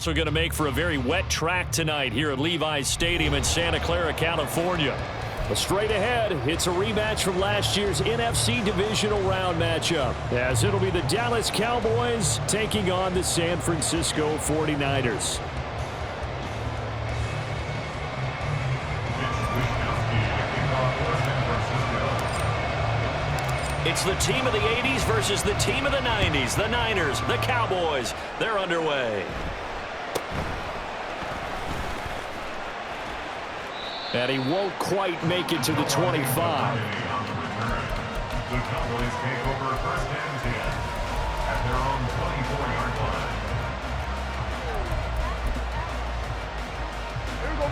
Also going to make for a very wet track tonight here at Levi's Stadium in Santa Clara, California. But straight ahead, it's a rematch from last year's NFC Divisional Round matchup, as it'll be the Dallas Cowboys taking on the San Francisco 49ers. It's the team of the 80s versus the team of the 90s. The Niners, the Cowboys, they're underway. And he won't quite make it to the 25. The Cowboys take over first and 10 at their own 24-yard line. Here we go.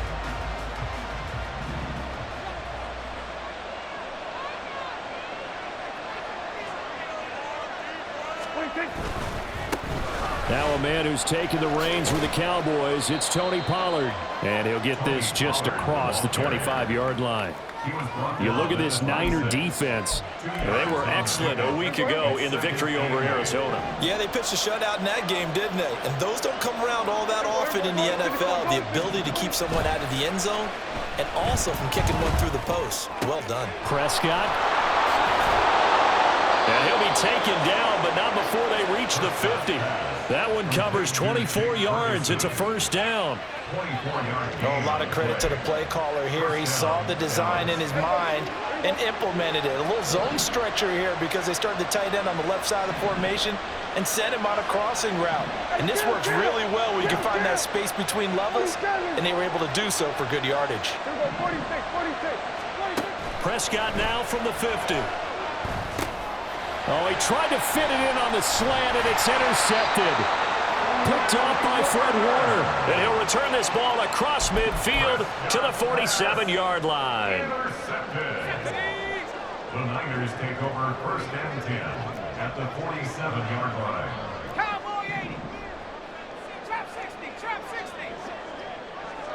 Now a man who's taken the reins for the Cowboys, it's Tony Pollard. And he'll get this just across the 25-yard line. You look at this Niner defense. They were excellent a week ago in the victory over Arizona. Yeah, they pitched a shutout in that game, didn't they? And those don't come around all that often in the NFL. The ability to keep someone out of the end zone and also from kicking one through the post. Well done. Prescott. And he'll be taken down, but not before they reach the 50. That one covers 24 yards. It's a first down. Oh, a lot of credit to the play caller here. He saw the design in his mind and implemented it. A little zone stretcher here because they started the tight end on the left side of the formation and sent him on a crossing route. And this works really well when you can find that space between levels, and they were able to do so for good yardage. Prescott now from the 50. Oh, he tried to fit it in on the slant, and it's intercepted. Picked off by Fred Warner. And he'll return this ball across midfield to the 47-yard line. The Niners take over first and 10 at the 47-yard line. Cowboy 80. Trap 60. Trap 60.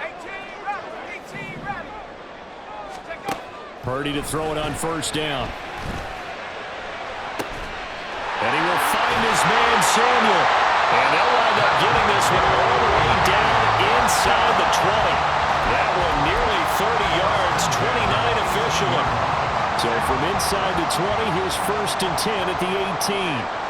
18 ready. Take off. Purdy to throw it on first down. And he will find his man, Samuel. And they'll wind up getting this one all the way down inside the 20. That one nearly 30 yards, 29 officially. So from inside the 20, here's first and 10 at the 18.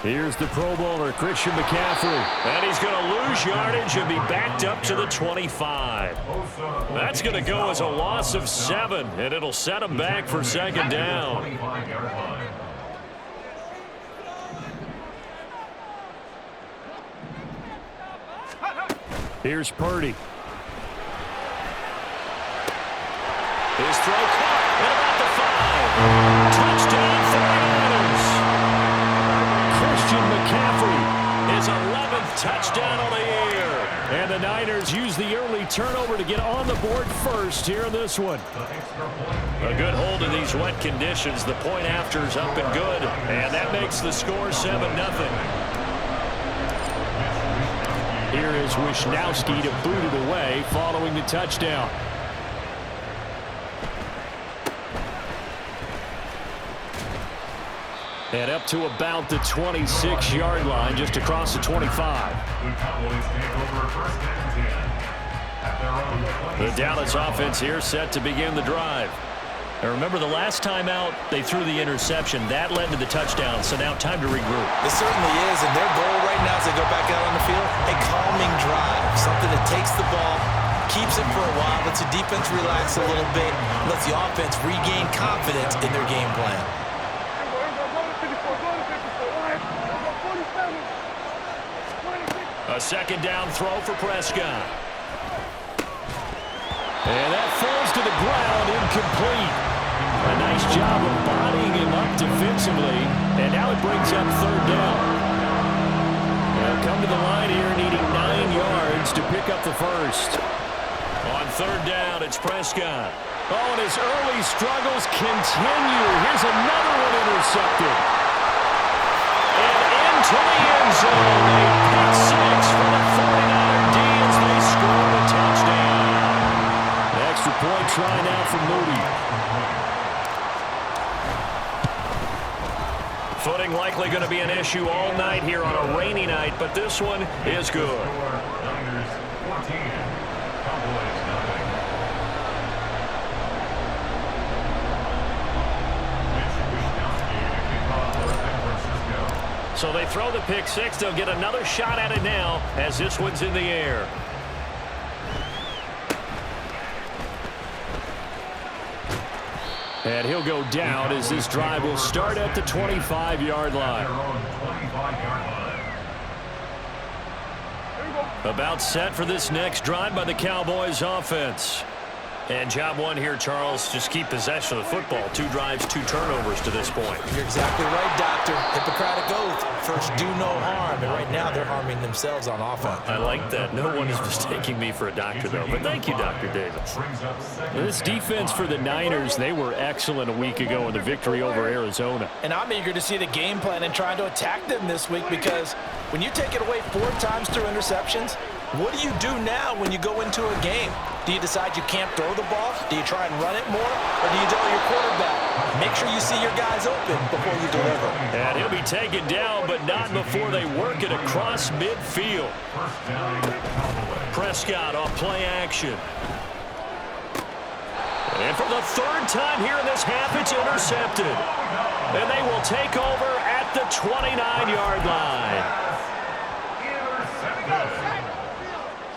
Here's the Pro Bowler, Christian McCaffrey. And he's going to lose yardage and be backed up to the 25. That's going to go as a loss of 7, and it'll set him back for second down. Here's Purdy. His throw caught at about the 5. Touchdown 49ers. Christian McCaffrey, his 11th touchdown on the year. And the Niners use the early turnover to get on the board first here in this one. A good hold in these wet conditions. The point after's up and good. And that makes the score 7-0. Here is Wisnowski to boot it away following the touchdown. And up to about the 26-yard line, just across the 25. The Cowboys take over first and 10 at their own 20. The Dallas offense here set to begin the drive. And remember, the last time out, they threw the interception. That led to the touchdown, so now time to regroup. It certainly is, and their goal right now as they go back out on the field, a calming drive, something that takes the ball, keeps it for a while, lets the defense relax a little bit, lets the offense regain confidence in their game plan. A second down throw for Prescott. And that falls to the ground, incomplete. A nice job of bodying him up defensively. And now it brings up third down. They'll come to the line here needing 9 yards to pick up the first. On third down, it's Prescott. Oh, and his early struggles continue. Here's another one intercepted. And into the end zone. A pick six for the 49er D as they score a touchdown. Two-point try now for Moody. Footing likely going to be an issue all night here on a rainy night, but this one is good. Niners 14, Cowboys nothing. So they throw the pick six. They'll get another shot at it now as this one's in the air. And he'll go down as this drive will start at the 25-yard line. About set for this next drive by the Cowboys offense. And job one here, Charles, just keep possession of the football. 2 drives, 2 turnovers to this point. You're exactly right, Doctor. Hippocratic oath. First, do no harm. And right now, they're harming themselves on offense. I like that. No one is mistaking me for a doctor, though. But thank you, Dr. Davis. This defense for the Niners, they were excellent a week ago in the victory over Arizona. And I'm eager to see the game plan and trying to attack them this week because when you take it away 4 times through interceptions, what do you do now when you go into a game? Do you decide you can't throw the ball? Do you try and run it more? Or do you tell your quarterback, make sure you see your guys open before you deliver? And he'll be taken down, but not before they work it across midfield. Prescott off play action. And for the 3rd time here in this half, it's intercepted. And they will take over at the 29-yard line.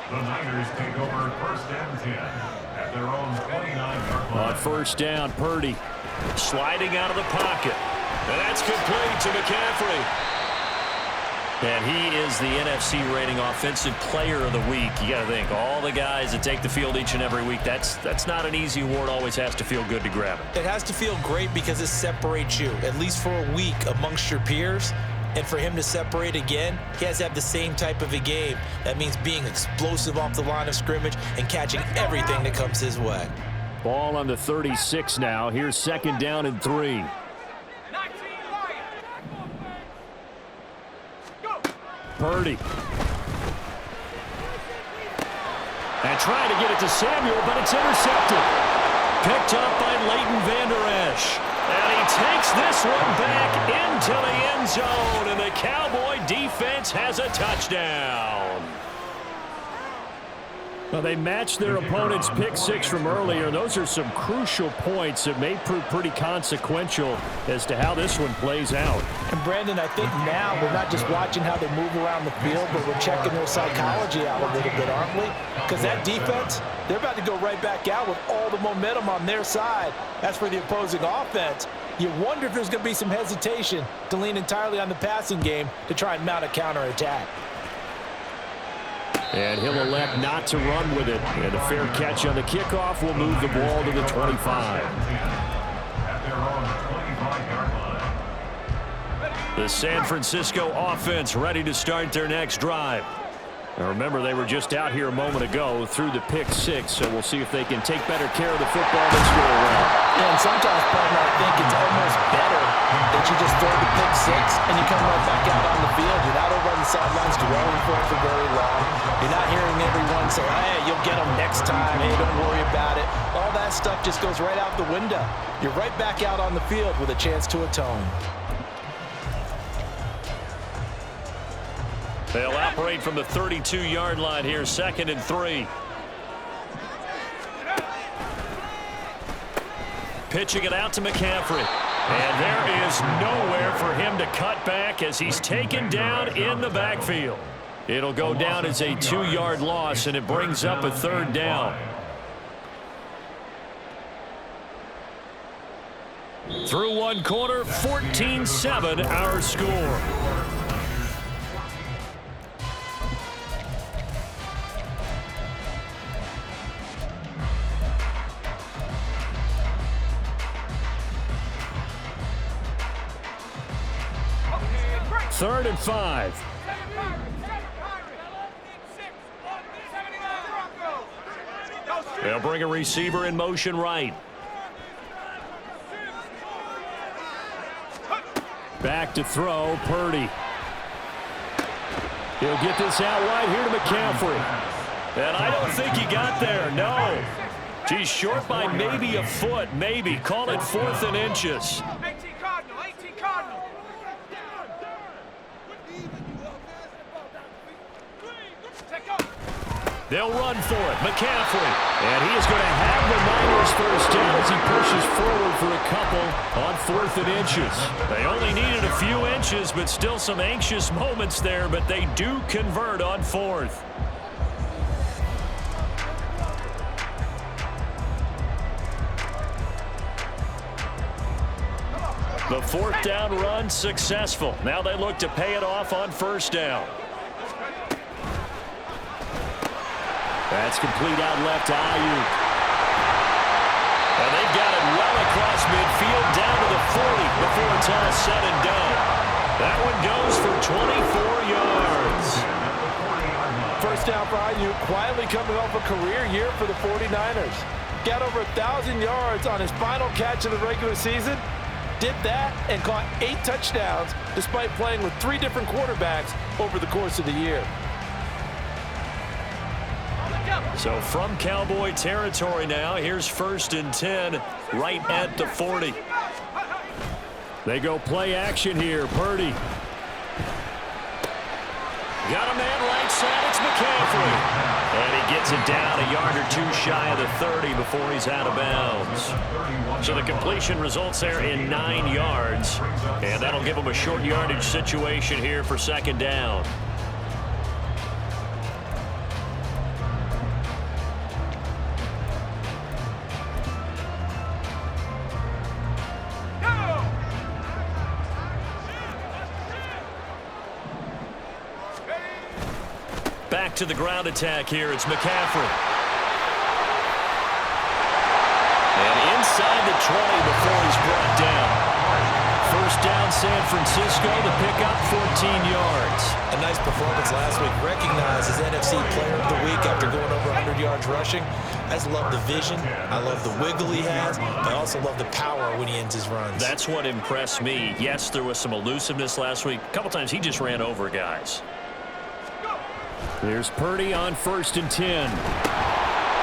The Niners take over 1st and 10 at their own 29-yard line. On 1st down, Purdy sliding out of the pocket. And that's complete to McCaffrey. And he is the NFC rating offensive player of the week. You got to think, all the guys that take the field each and every week, that's not an easy award. Always has to feel good to grab it. It has to feel great because it separates you, at least for a week, amongst your peers. And for him to separate again, he has to have the same type of a game. That means being explosive off the line of scrimmage and catching everything that comes his way. Ball on the 36 now. Here's 2nd down and 3. Purdy. And trying to get it to Samuel, but it's intercepted. Picked up by Leighton Vander Esch. And he takes this one back into the end zone, and the Cowboy defense has a touchdown. Well, they matched their opponent's pick six from earlier. Those are some crucial points that may prove pretty consequential as to how this one plays out. And Brandon, I think now we're not just watching how they move around the field, but we're checking their psychology out a little bit, aren't we? Because that defense, they're about to go right back out with all the momentum on their side. As for the opposing offense, you wonder if there's going to be some hesitation to lean entirely on the passing game to try and mount a counterattack. And he'll elect not to run with it. And a fair catch on the kickoff will move the ball to the 25. The San Francisco offense ready to start their next drive. Now remember, they were just out here a moment ago through the pick six, so we'll see if they can take better care of the football this go around. Yeah, and sometimes, partner, I think it's almost better that you just throw the pick six and you come right back out on the field. You're not over on the sidelines dwelling for it for very long. You're not hearing everyone say, hey, you'll get them next time. Hey, don't worry about it. All that stuff just goes right out the window. You're right back out on the field with a chance to atone. They'll operate from the 32-yard line here, 2nd and 3. Pitching it out to McCaffrey. And there is nowhere for him to cut back as he's taken down in the backfield. It'll go down as a 2-yard loss, and it brings up a 3rd down. Through one quarter, 14-7 our score. Third and 5. They'll bring a receiver in motion right. Back to throw, Purdy. He'll get this out wide here to McCaffrey. And I don't think he got there, no. She's short by maybe a foot, maybe. Call it 4th and inches. 18 Cardinal, 18 Cardinal. Take off. They'll run for it. McCaffrey. And he is going to have the Niners first down as he pushes forward for a couple on 4th and inches. They only needed a few inches, but still some anxious moments there, but they do convert on 4th. The 4th down run successful. Now they look to pay it off on 1st down. That's complete out left to Ayuk. And they've got it well across midfield down to the 40 before it's all said and done. That one goes for 24 yards. First down for Ayuk, quietly coming off a career year for the 49ers. Got over 1,000 yards on his final catch of the regular season. Did that and caught 8 touchdowns despite playing with 3 different quarterbacks over the course of the year. So from Cowboy territory now, here's 1st and 10 right at the 40. They go play action here. Purdy. Got a man right side. It's McCaffrey. And he gets it down a yard or 2 shy of the 30 before he's out of bounds. So the completion results there in 9 yards. And that'll give him a short yardage situation here for 2nd down. Back to the ground attack here. It's McCaffrey. And inside the 20 before he's brought down. 1st down San Francisco. The pickup 14 yards. A nice performance last week. Recognized as NFC Player of the Week after going over 100 yards rushing. I just love the vision. I love the wiggle he has. I also love the power when he ends his runs. That's what impressed me. Yes, there was some elusiveness last week. A couple times he just ran over guys. Here's Purdy on 1st and 10. Oh,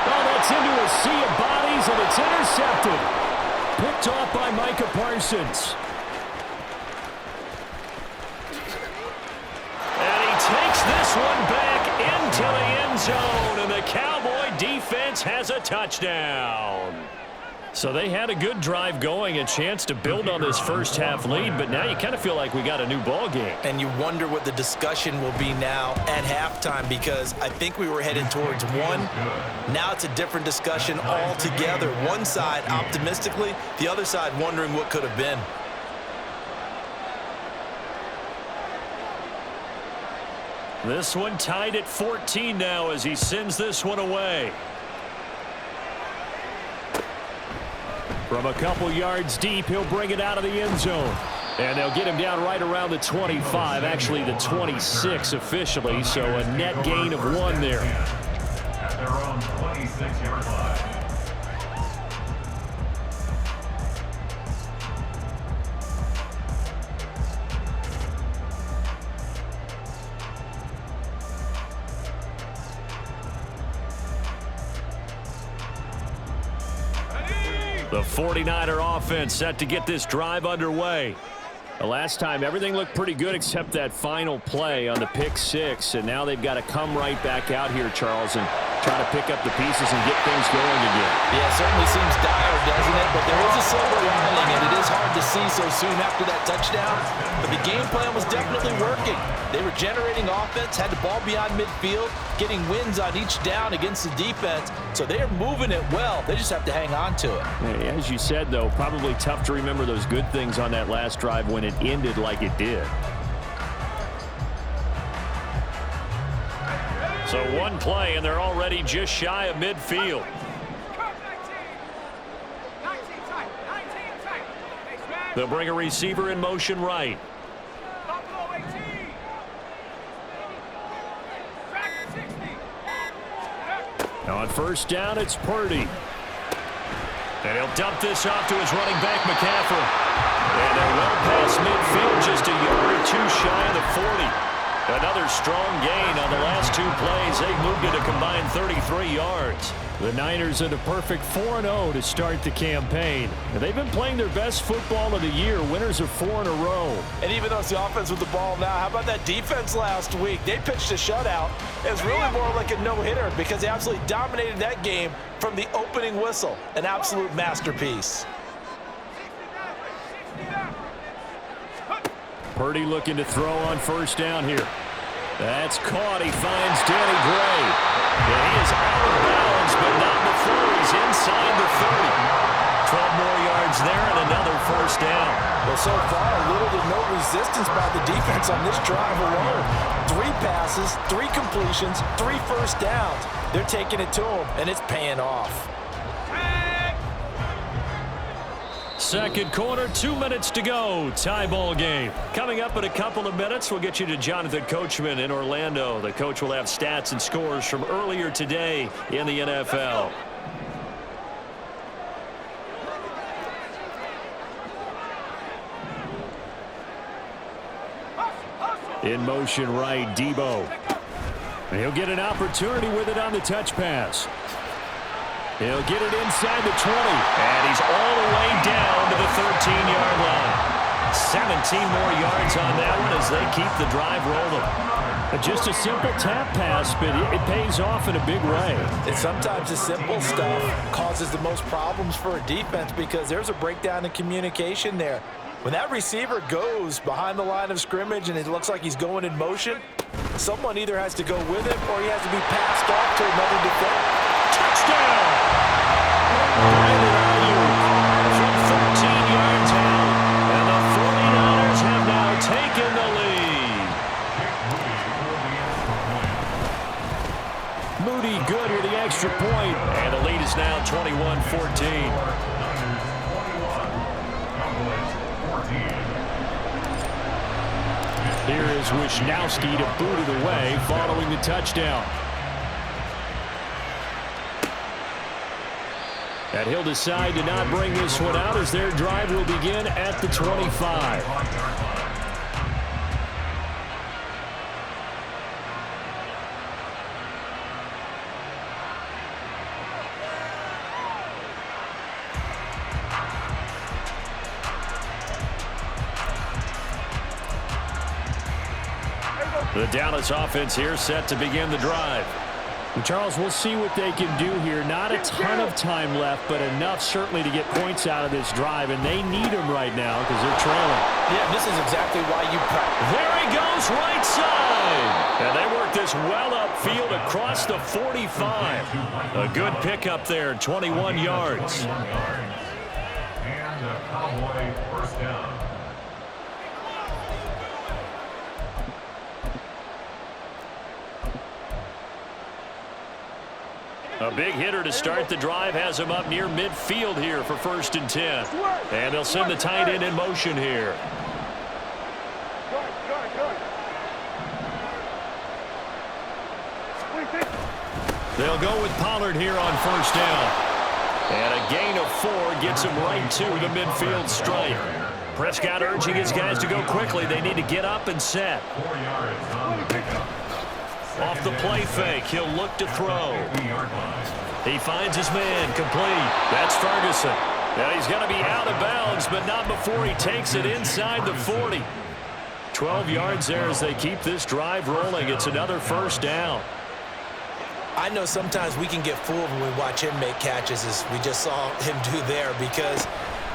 that's into a sea of bodies, and it's intercepted. Picked off by Micah Parsons. And he takes this one back into the end zone, and the Cowboy defense has a touchdown. So they had a good drive going, a chance to build on this 1st half lead, but now you kind of feel like we got a new ball game. And you wonder what the discussion will be now at halftime, because I think we were headed towards 1. Now it's a different discussion altogether. One side optimistically, the other side wondering what could have been. This one tied at 14 now as he sends this one away. From a couple yards deep, he'll bring it out of the end zone. And they'll get him down right around the 25, actually the 26 officially, so a net gain of 1 there. At their own 26-yard line. The 49er offense set to get this drive underway. The last time, everything looked pretty good except that final play on the pick 6, and now they've got to come right back out here, Charles, and try to pick up the pieces and get things going again. Yeah, it certainly seems dire, doesn't it? But there is a silver lining, and it is hard to see so soon after that touchdown. But the game plan was definitely working. They were generating offense, had the ball beyond midfield, getting wins on each down against the defense. So they are moving it well. They just have to hang on to it. As you said, though, probably tough to remember those good things on that last drive when it ended like it did. So one play, and they're already just shy of midfield. They'll bring a receiver in motion right. Now on 1st down, it's Purdy. And he'll dump this off to his running back, McCaffrey. And they're well past midfield, just a yard or 2 shy of the 40. Another strong gain on the last 2 plays. They moved it a combined 33 yards. The Niners in a perfect 4-0 to start the campaign. And they've been playing their best football of the year. Winners of 4 in a row. And even though it's the offense with the ball now, how about that defense last week? They pitched a shutout. It was really more like a no-hitter because they absolutely dominated that game from the opening whistle. An absolute masterpiece. Purdy looking to throw on first down here. That's caught. He finds Danny Gray. And he is out of bounds, but not before he's inside the 30. 12 more yards there and another first down. Well, so far, little to no resistance by the defense on this drive alone. 3 passes, 3 completions, 3 first downs. They're taking it to him, and it's paying off. Second quarter, 2 minutes to go. Tie ball game. Coming up in a couple of minutes, we'll get you to Jonathan Coachman in Orlando. The coach will have stats and scores from earlier today in the NFL. In motion right, Debo. And he'll get an opportunity with it on the touch pass. He'll get it inside the 20. And he's all the way down to the 13-yard line. 17 more yards on that one as they keep the drive rolling. Just a simple tap pass, but it pays off in a big way. And sometimes the simple stuff causes the most problems for a defense because there's a breakdown in communication there. When that receiver goes behind the line of scrimmage and it looks like he's going in motion, someone either has to go with him or he has to be passed off to another defender. Touchdown! Brandon Ayuk from 13 yards out. And the 49ers have now taken the lead. Moody good with the extra point. And the lead is now 21-14. Here is Wisnowski to boot it away following the touchdown. And he'll decide to not bring this one out as their drive will begin at the 25. The Dallas offense here set to begin the drive. And Charles, we'll see what they can do here. Not a ton of time left, but enough certainly to get points out of this drive, and they need them right now because they're trailing. Yeah, this is exactly why you practice. There he goes, right side. And they work this well upfield across the 45. A good pickup there, 21 yards. And a Cowboy first down. A big hitter to start the drive has him up near midfield here for 1st and 10. And they'll send the tight end in motion here. They'll go with Pollard here on 1st down. And a gain of 4 gets him right to the midfield stripe. Prescott urging his guys to go quickly. They need to get up and set. 4 yards on the pickup. Off the play fake, he'll look to throw. He finds his man, complete. That's Ferguson. Now he's going to be out of bounds, but not before he takes it inside the 40. 12 yards there as they keep this drive rolling. It's another 1st down. I know sometimes we can get fooled when we watch him make catches as we just saw him do there because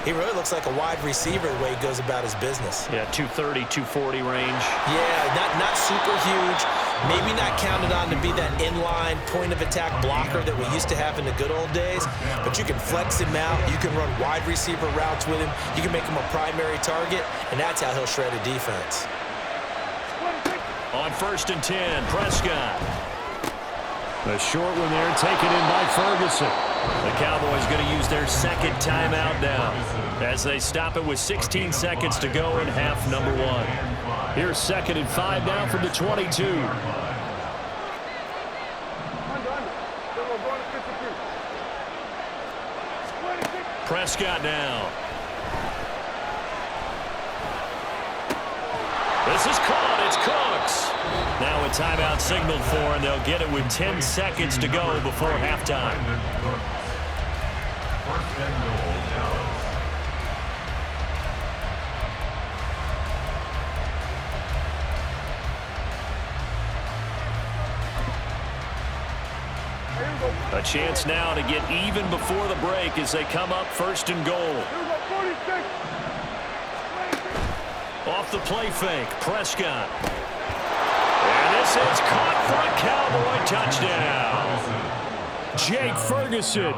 he really looks like a wide receiver the way he goes about his business. Yeah, 230, 240 range. Yeah, not super huge. Maybe not counted on to be that inline point-of-attack blocker that we used to have in the good old days, but you can flex him out. You can run wide receiver routes with him. You can make him a primary target, and that's how he'll shred a defense. On 1st and 10, Prescott. The short one there taken in by Ferguson. The Cowboys going to use their 2nd timeout now as they stop it with 16 seconds to go in half number 1. Here's 2nd and 5 now from the 22. Prescott now. This is caught. It's Cooks. Now a timeout signaled for, and they'll get it with 10 seconds to go before halftime. First and goal, Dallas. A chance now to get even before the break as they come up first and goal. Off the play fake, Prescott. And this is caught for a Cowboy touchdown. Jake Ferguson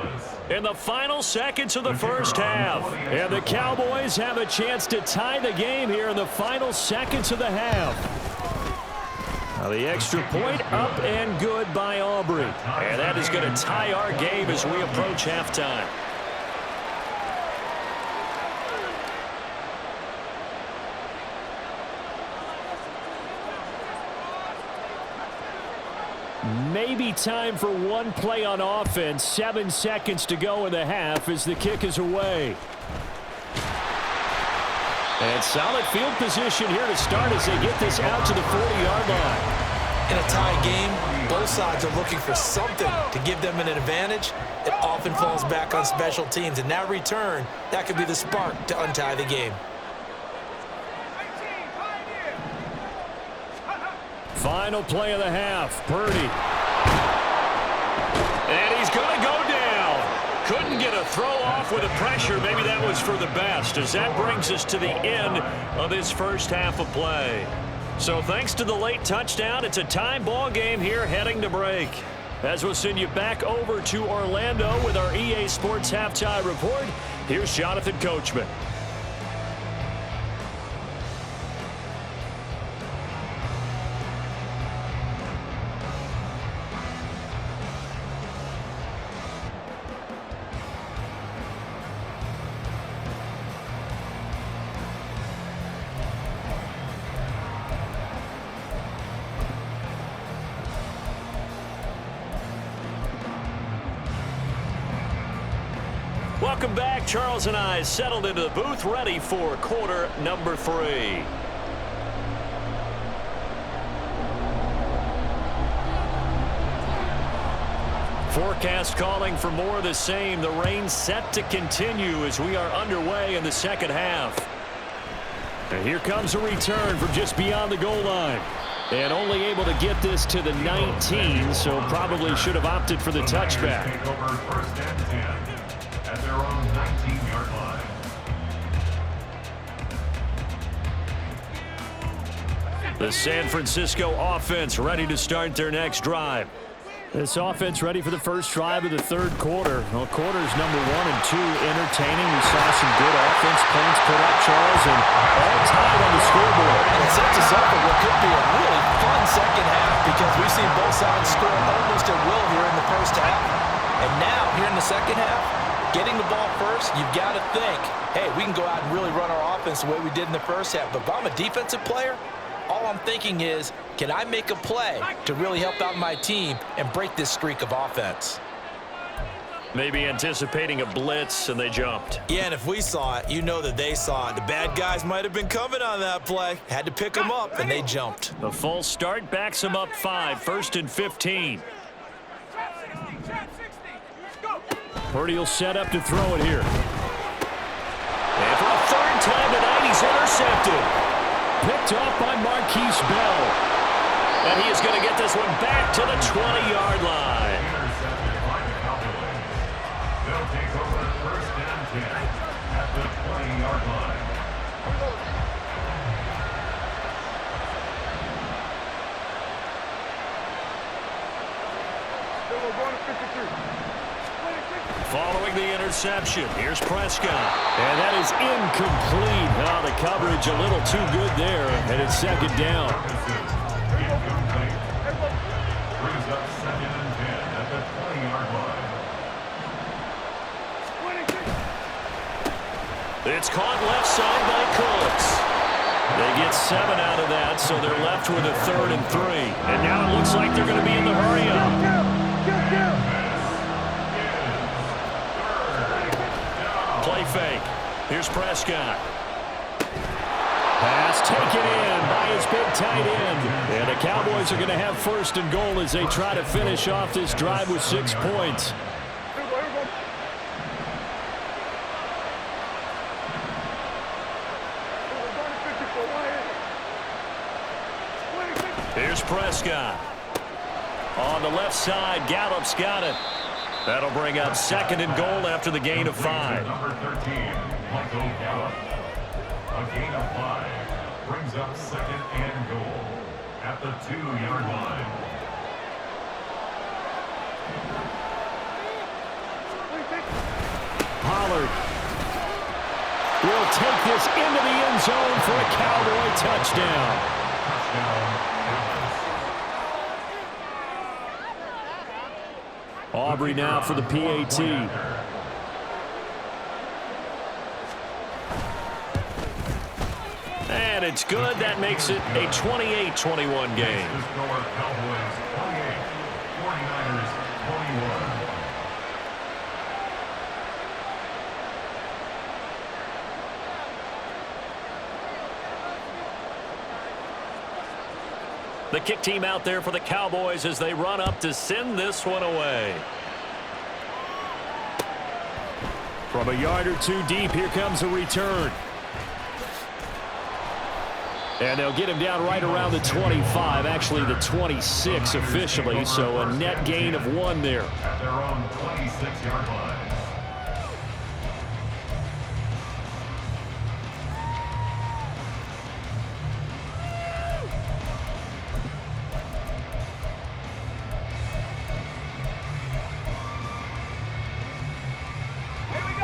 in the final seconds of the first half. And the Cowboys have a chance to tie the game here in the final seconds of the half. Now the extra point up and good by Aubrey. And that is going to tie our game as we approach halftime. Maybe time for one play on offense. 7 seconds to go in the half as the kick is away. And solid field position here to start as they get this out to the 40-yard line. In a tie game, both sides are looking for something to give them an advantage. It often falls back on special teams. And that return, that could be the spark to untie the game. Final play of the half, Purdy. And he's going to go down. Couldn't get a throw off with the pressure. Maybe that was for the best, as that brings us to the end of this first half of play. So thanks to the late touchdown, it's a tie ball game here heading to break. As we'll send you back over to Orlando with our EA Sports Halftime Report, here's Jonathan Coachman. Welcome back. Charles and I settled into the booth, ready for quarter number 3. Forecast calling for more of the same. The rain set to continue as we are underway in the second half. And here comes a return from just beyond the goal line. And only able to get this to the 19, so probably should have opted for the touchback. Take over first and 10 at their own 19-yard line. The San Francisco offense ready to start their next drive. This offense ready for the first drive of the third quarter. Well, quarters number 1 and 2 entertaining. We saw some good offense points put up, Charles, and all tied on the scoreboard. And it sets us up for what could be a really fun second half, because we've seen both sides score almost at will here in the first half. And now, here in the second half, getting the ball first, you've got to think, hey, we can go out and really run our offense the way we did in the first half. But if I'm a defensive player, all I'm thinking is, can I make a play to really help out my team and break this streak of offense? Maybe anticipating a blitz, and they jumped. Yeah, and if we saw it, you know that they saw it. The bad guys might have been coming on that play. Had to pick them up, and they jumped. The full start backs them up 5, first and 15. Purdy will set up to throw it here. And for a third time tonight, he's intercepted. Picked off by Marquise Bell. And he is going to get this one back to the 20-yard line. Intercepted by the Cowboys. They'll take over first and 10 at the 20-yard line. Following the interception, here's Prescott. And that is incomplete. Now the coverage a little too good there, and it's second down. Incomplete. Brings up second and 10 at the 20-yard line. It's caught left side by Cooks. They get 7 out of that, so they're left with a third and 3. And now it looks like they're going to be in the hurry-up. Play fake. Here's Prescott. Pass taken in by his big tight end. And the Cowboys are going to have first and goal as they try to finish off this drive with 6 points. Here's Prescott. On the left side, Gallup's got it. That'll bring up second and goal after the gain of 5. Number 13, Michael Gallup. A gain of 5 brings up second and goal at the 2-yard line. Pollard will take this into the end zone for a Cowboy touchdown. Aubrey now for the PAT. And it's good. That makes it a 28-21 game. Cowboys 28, 49ers 21. The kick team out there for the Cowboys as they run up to send this one away. From a yard or two deep, here comes a return. And they'll get him down right around the 25, actually the 26 officially, so a net gain of 1 there. At their own 26-yard line.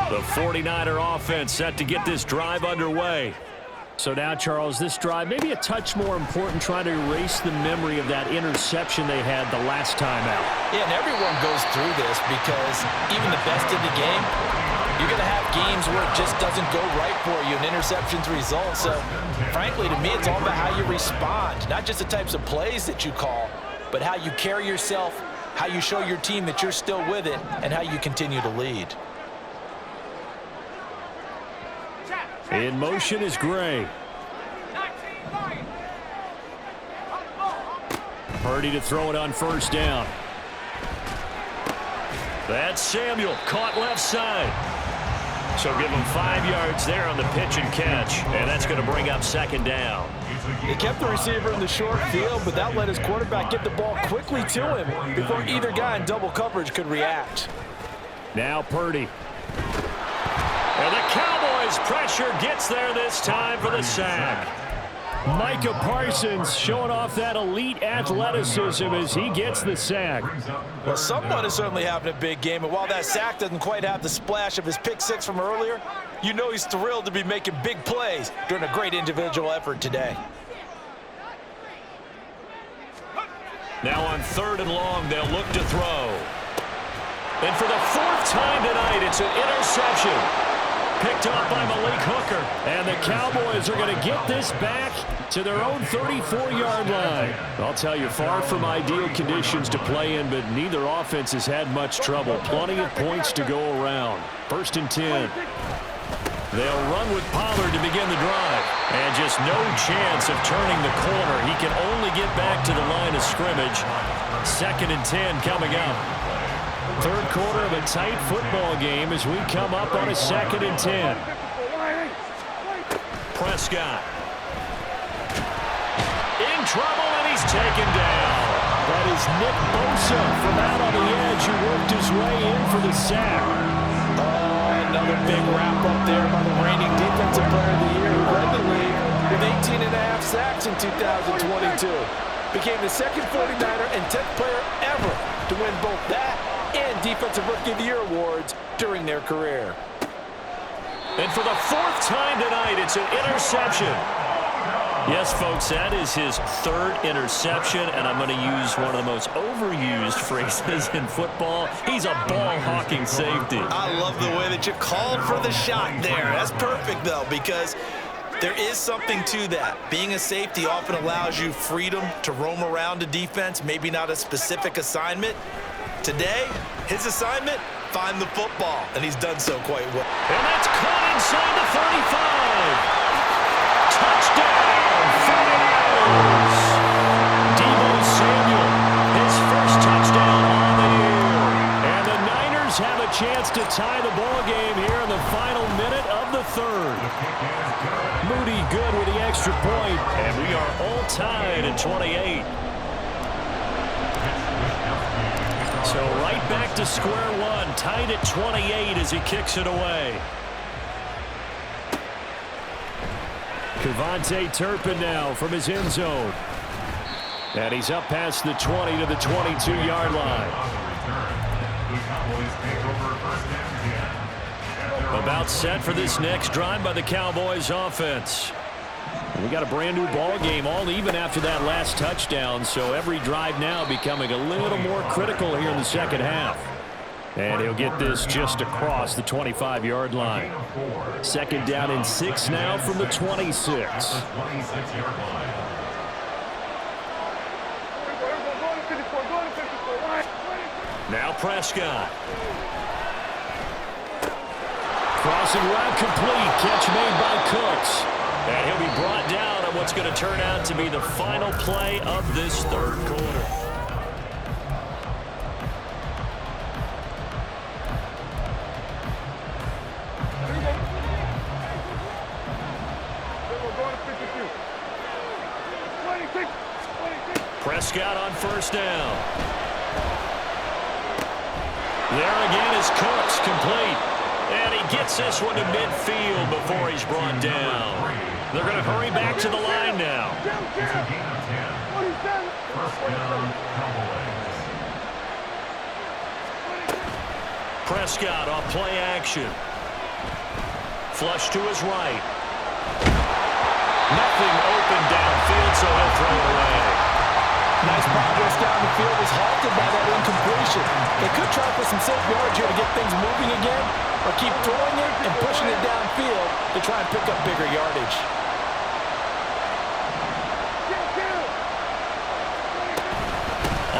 The 49er offense set to get this drive underway. So now, Charles, this drive maybe a touch more important, trying to erase the memory of that interception they had the last time out. Yeah, and everyone goes through this because even the best in the game, you're going to have games where it just doesn't go right for you, and interceptions result. So, frankly, to me, it's all about how you respond, not just the types of plays that you call, but how you carry yourself, how you show your team that you're still with it, and how you continue to lead. In motion is Gray. Purdy to throw it on first down. That's Samuel, caught left side. So give him 5 yards there on the pitch and catch, and that's going to bring up second down. They kept the receiver in the short field, but that let his quarterback get the ball quickly to him before either guy in double coverage could react. Now Purdy. And the Cowboys pressure gets there this time for the sack. Micah Parsons showing off that elite athleticism as he gets the sack. Well, someone is certainly having a big game, and while that sack doesn't quite have the splash of his pick six from earlier, you know he's thrilled to be making big plays during a great individual effort today. Now on 3rd and long, they'll look to throw. And for the 4th time tonight, it's an interception. Picked up by Malik Hooker. And the Cowboys are going to get this back to their own 34-yard line. I'll tell you, far from ideal conditions to play in, but neither offense has had much trouble. Plenty of points to go around. 1st and 10. They'll run with Pollard to begin the drive. And just no chance of turning the corner. He can only get back to the line of scrimmage. 2nd and 10 coming up. 3rd quarter of a tight football game as we come up on a 2nd and 10. Prescott. In trouble, and he's taken down. That is Nick Bosa from out on the edge who worked his way in for the sack. Oh, another big wrap up there by the reigning defensive player of the year who led the league with 18.5 sacks in 2022. Became the second 49er and 10th player ever to win both that and Defensive Rookie of the Year awards during their career. And for the 4th time tonight, it's an interception. Yes, folks, that is his 3rd interception, and I'm going to use one of the most overused phrases in football. He's a ball-hawking safety. I love the way that you called for the shot there. That's perfect, though, because there is something to that. Being a safety often allows you freedom to roam around a defense, maybe not a specific assignment. Today, his assignment, find the football, and he's done so quite well. And that's caught inside the 35. Touchdown. chance to tie the ball game here in the final minute of the third. Moody good with the extra point, and we are all tied at 28. So right back to square one, tied at 28 as he kicks it away. Kevontae Turpin now from his end zone. And he's up past the 20 to the 22-yard line. About set for this next drive by the Cowboys offense. We got a brand new ball game, all even after that last touchdown, so every drive now becoming a little more critical here in the second half. And he'll get this just across the 25-yard line. Second down and 6 now from the 26. Now Prescott. Crossing route complete. Catch made by Cooks. And he'll be brought down on what's going to turn out to be the final play of this third quarter. Prescott on first down. There again is Cooks, complete. And he gets this one to midfield before he's brought down. They're going to hurry back to the line now. Prescott off play action. Flush to his right. Nothing open downfield, so he'll throw it away. Nice progress down the field was halted by that incompletion. They could try for some safe yards here to get things moving again, or keep throwing it and pushing it downfield to try and pick up bigger yardage.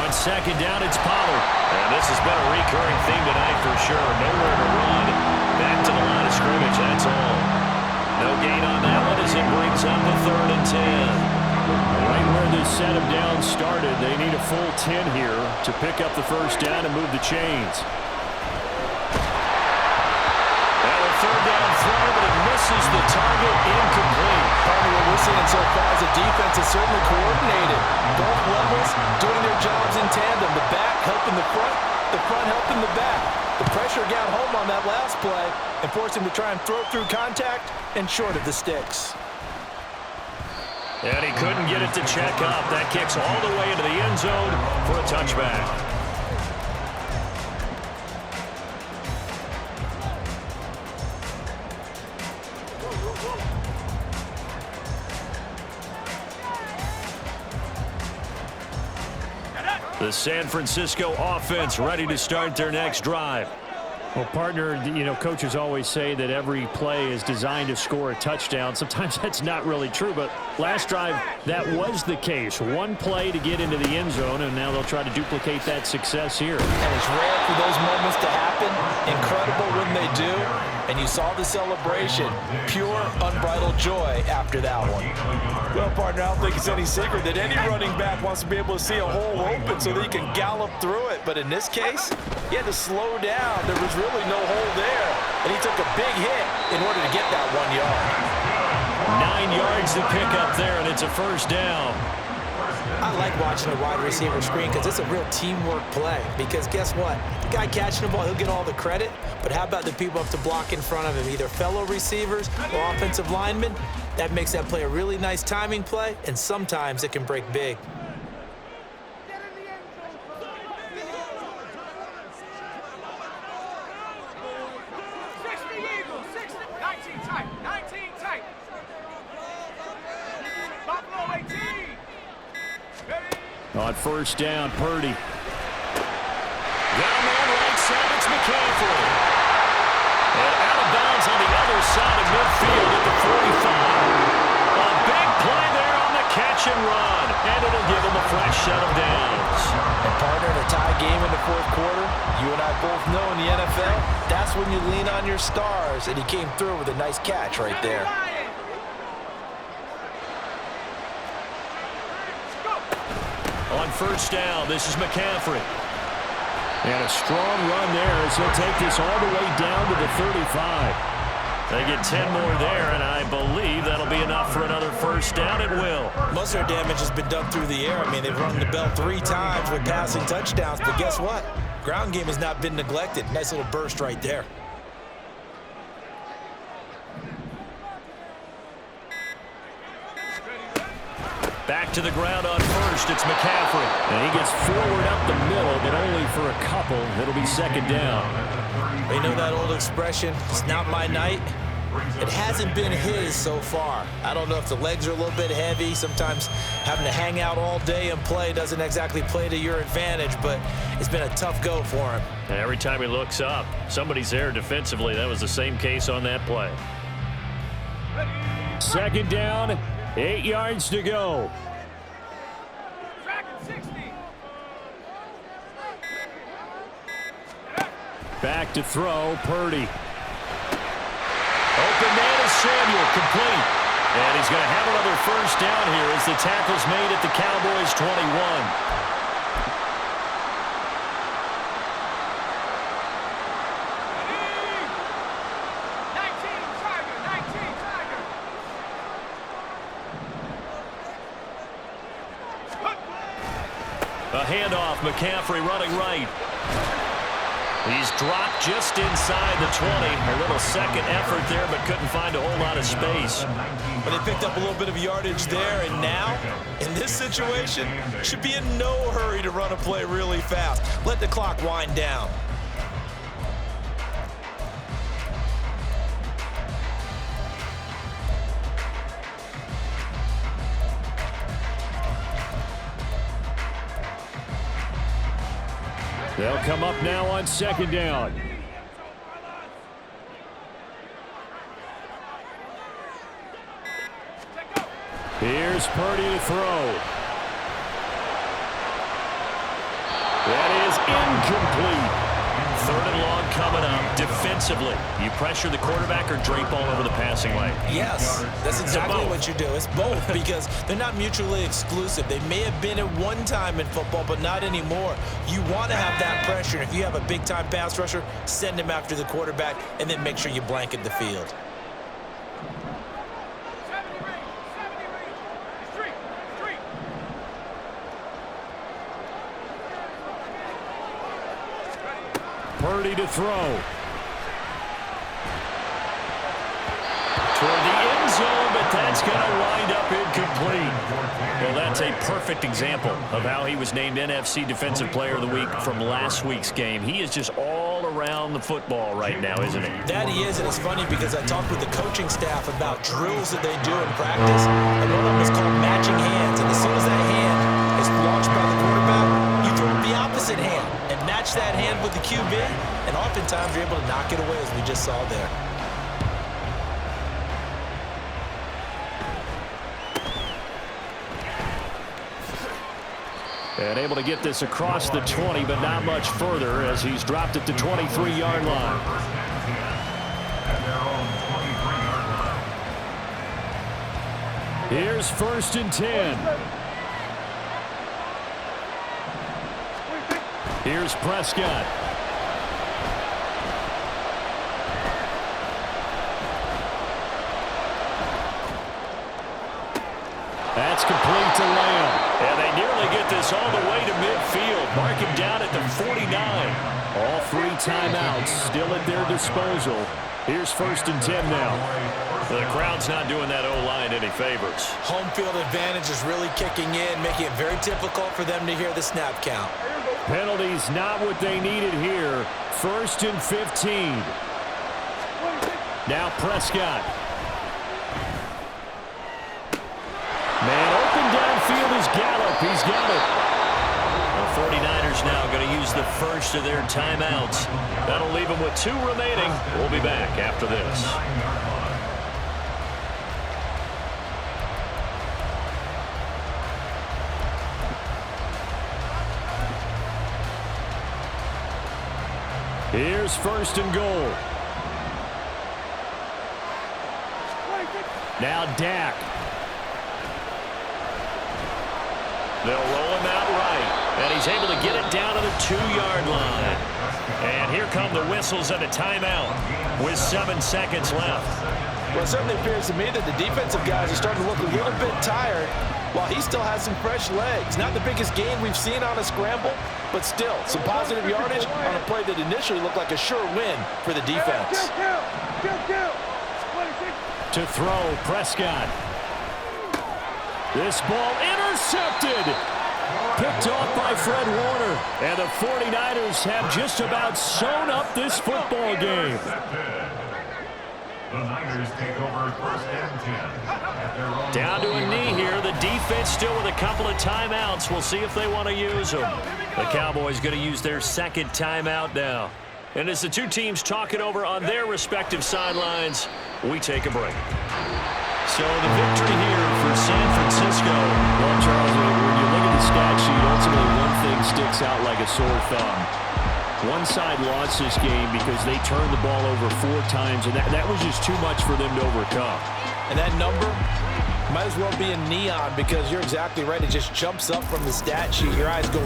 On second down, it's Pollard. And this has been a recurring theme tonight for sure. Nowhere to run. Back to the line of scrimmage, that's all. No gain on that one as it brings up a 3rd and 10. Right where this set of downs started, they need a full 10 here to pick up the first down and move the chains. Now a 3rd down throw, but it misses the target, incomplete. Part of what we're seeing so far is the defense is certainly coordinated. Both levels doing their jobs in tandem. The back helping the front helping the back. The pressure got home on that last play and forced him to try and throw through contact and short of the sticks. And he couldn't get it to check up. That kicks all the way into the end zone for a touchback. The San Francisco offense ready to start their next drive. Well, partner, you know, coaches always say that every play is designed to score a touchdown. Sometimes that's not really true, but last drive, that was the case. One play to get into the end zone, and now they'll try to duplicate that success here. And it's rare for those moments to happen. Incredible when they do. And you saw the celebration. Pure, unbridled joy after that one. Well, partner, I don't think it's any secret that any running back wants to be able to see a hole open so that he can gallop through it. But in this case, he had to slow down. There was really no hole there. And he took a big hit in order to get that 1 yard. 9 yards to pick up there, and it's a first down. I like watching the wide receiver screen because it's a real teamwork play. Because guess what? The guy catching the ball, he'll get all the credit. But how about the people up to block in front of him, either fellow receivers or offensive linemen? That makes that play a really nice timing play, and sometimes it can break big. On first down, Purdy. Got a man right side, it's McCaffrey. And out of bounds on the other side of midfield at the 45. A big play there on the catch and run. And it'll give him a fresh set of downs. And partner, in a tie game in the 4th quarter, you and I both know in the NFL, that's when you lean on your stars. And he came through with a nice catch right there. On first down, this is McCaffrey. And a strong run there as he'll take this all the way down to the 35. They get 10 more there, and I believe that'll be enough for another first down. It will. Most of their damage has been done through the air. I mean, they've rung the bell 3 times with passing touchdowns, but guess what? Ground game has not been neglected. Nice little burst right there. Back to the ground on first. It's McCaffrey. And he gets forward up the middle, but only for a couple. It'll be second down. You know that old expression, it's not my night? It hasn't been his so far. I don't know if the legs are a little bit heavy. Sometimes having to hang out all day and play doesn't exactly play to your advantage, but it's been a tough go for him. And every time he looks up, somebody's there defensively. That was the same case on that play. Second down, 8 yards to go. Back to throw, Purdy. Open man is Samuel, complete. And he's going to have another first down here as the tackle's made at the Cowboys' 21. A handoff, McCaffrey running right. He's dropped just inside the 20. A little second effort there, but couldn't find a whole lot of space. But they picked up a little bit of yardage there, and now, in this situation, should be in no hurry to run a play really fast. Let the clock wind down. They'll come up now on second down. Here's Purdy to throw. That is incomplete. Third and long coming up defensively. You pressure the quarterback or drape all over the passing lane? Yes, that's exactly what you do. It's both because they're not mutually exclusive. They may have been at one time in football, but not anymore. You want to have that pressure. If you have a big-time pass rusher, send him after the quarterback, and then make sure you blanket the field. Purdy to throw. Toward the end zone, but that's going to wind up incomplete. Well, that's a perfect example of how he was named NFC Defensive Player of the Week from last week's game. He is just all around the football right now, isn't he? That he is, and it's funny because I talked with the coaching staff about drills that they do in practice, and one of them is called matching hands. And as soon as that hand is launched by the quarterback, you throw the opposite hand and match that hand with the QB, and oftentimes you're able to knock it away, as we just saw there. And able to get this across the 20, but not much further as he's dropped at the 23-yard line. Here's first and 10. Here's Prescott. That's complete to Lamb. And they nearly get this all the way to midfield. Mark him down at the 49. All 3 timeouts still at their disposal. Here's first and 10 now. The crowd's not doing that O-line any favors. Home field advantage is really kicking in, making it very difficult for them to hear the snap count. Penalties not what they needed here. First and 15. Now Prescott. Man open downfield is Gallup. He's got it. The 49ers now going to use the first of their timeouts. That'll leave them with 2 remaining. We'll be back after this. Here's first and goal. Now Dak. They'll roll him out right, and he's able to get it down to the 2-yard line. And here come the whistles and a timeout with 7 seconds left. Well, it certainly appears to me that the defensive guys are starting to look a little bit tired while he still has some fresh legs. Not the biggest gain we've seen on a scramble, but still some positive yardage on a play that initially looked like a sure win for the defense. To throw, Prescott. This ball intercepted. Picked off by Fred Warner. And the 49ers have just about sewn up this football game. The Niners take over 1st and 10 at their own. Down to a knee here. The defense still with a couple of timeouts. We'll see if they want to use them. The Cowboys going to use their 2nd timeout now. And as the two teams talk it over on their respective sidelines, we take a break. So the victory here for San Francisco. Well, Charles, when you look at the stat sheet, ultimately one thing sticks out like a sore thumb. One side lost this game because they turned the ball over 4 times, and that was just too much for them to overcome. And that number might as well be in neon because you're exactly right. It just jumps up from the stat sheet. Your eyes go